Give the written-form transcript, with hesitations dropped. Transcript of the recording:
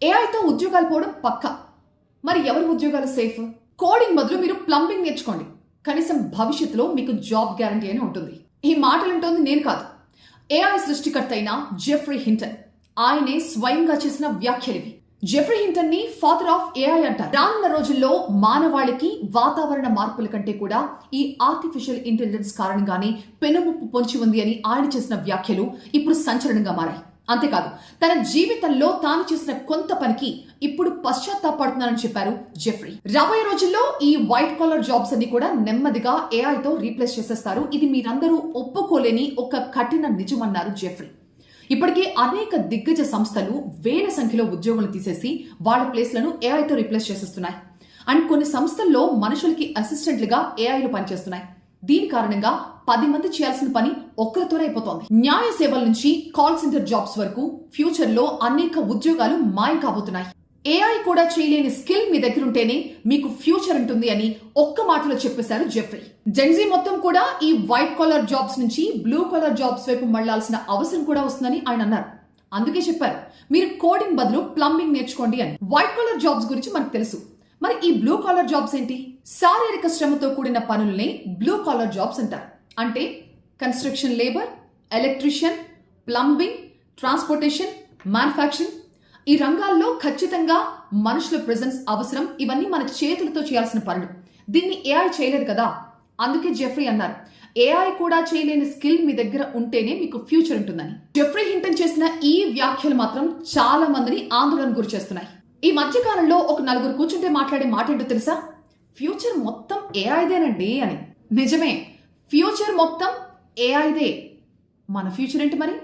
ఏఐతో ఉద్యోగాలు పోవడం పక్కా. మరి ఎవరి ఉద్యోగాలు సేఫ్? కోడింగ్ బదులు మీరు ప్లంబింగ్ నేర్చుకోండి. కనీసం భవిష్యత్తులో మీకు జాబ్ గ్యారంటీ అని ఉంటుంది. ఈ మాటలంటోంది నేను కాదు, ఏఐ సృష్టికర్త అయిన జెఫ్రీ హింటన్. ఆయనే స్వయంగా చేసిన వ్యాఖ్యలివి. జెఫ్రీ హింటన్ ని ఫాదర్ ఆఫ్ ఏఐ అంటారు. రానున్న రోజుల్లో మానవాళికి వాతావరణ మార్పుల కంటే కూడా ఈ ఆర్టిఫిషియల్ ఇంటెలిజెన్స్ కారణంగానే పెనుముప్పు పొంచి ఉంది అని ఆయన చేసిన వ్యాఖ్యలు ఇప్పుడు సంచలనంగా మారాయి. అంతేకాదు, తన జీవితంలో తాను చేసిన కొంత పనికి ఇప్పుడు పశ్చాత్తాపడుతున్నానని చెప్పారు జెఫ్రీ. రాబోయే రోజుల్లో ఈ వైట్ కాలర్ జాబ్స్ అన్ని కూడా నెమ్మదిగా ఏఐతో రీప్లేస్ చేసేస్తారు. ఇది మీరందరూ ఒప్పుకోలేని ఒక కఠిన నిజమన్నారు జెఫ్రీ. ఇప్పటికే అనేక దిగ్గజ సంస్థలు వేల సంఖ్యలో ఉద్యోగులు తీసేసి వాళ్ళ ప్లేస్లను ఏఐతో రీప్లేస్ చేసేస్తున్నాయి. అండ్ కొన్ని సంస్థల్లో మనుషులకి అసిస్టెంట్లుగా ఏఐలు పనిచేస్తున్నాయి. దీని కారణంగా 10 మంది చేయాల్సిన పని ఒక్కరితోనే అయిపోతోంది. న్యాయ సేవల నుంచి కాల్ సెంటర్ జాబ్స్ వరకు ఫ్యూచర్ లో అనేక ఉద్యోగాలు మాయం కాబోతున్నాయి. ఏఐ కూడా చేయలేని స్కిల్ మీ దగ్గర ఉంటేనే మీకు ఫ్యూచర్ ఉంటుంది అని ఒక్క మాటలో చెప్పేశారు జెఫ్రీ. జెన్జీ మొత్తం కూడా ఈ వైట్ కాలర్ జాబ్స్ నుంచి బ్లూ కాలర్ జాబ్స్ వైపు మళ్లాల్సిన అవసరం కూడా వస్తుందని ఆయన అన్నారు. అందుకే చెప్పారు, మీరు కోడింగ్ బదులు ప్లంబింగ్ నేర్చుకోండి అని. వైట్ కాలర్ జాబ్స్ గురించి మనకు తెలుసు. మరి ఈ బ్లూ కాలర్ జాబ్స్ ఏంటి? శారీరక శ్రమతో కూడిన పనులనే బ్లూ కాలర్ జాబ్స్ అంటారు. అంటే construction labour, electrician, plumbing, transportation, manufacturing, ఈ రంగాల్లో ఖచ్చితంగా మనుషుల ప్రెజెన్స్ అవసరం. ఇవన్నీ మన చేతులతో చేయాల్సిన పనులు. దీన్ని ఏఐ చేయలేదు కదా. అందుకే జెఫ్రీ అన్నారు, ఏఐ కూడా చేయలేని స్కిల్ మీ దగ్గర ఉంటేనే మీకు ఫ్యూచర్ ఉంటుందని. జెఫ్రీ హింటన్ చేసిన ఈ వ్యాఖ్యలు మాత్రం చాలా మందిని ఆందోళన గురి చేస్తున్నాయి. ఈ మధ్య కాలంలో ఒక నలుగురు కూర్చుంటే మాట్లాడే మాట ఏంటో తెలుసా? ఫ్యూచర్ మొత్తం ఏఐదేనండి అని. నిజమే, ఫ్యూచర్ మొత్తం ఏఐదే. మన ఫ్యూచర్ ఏంటి మరి?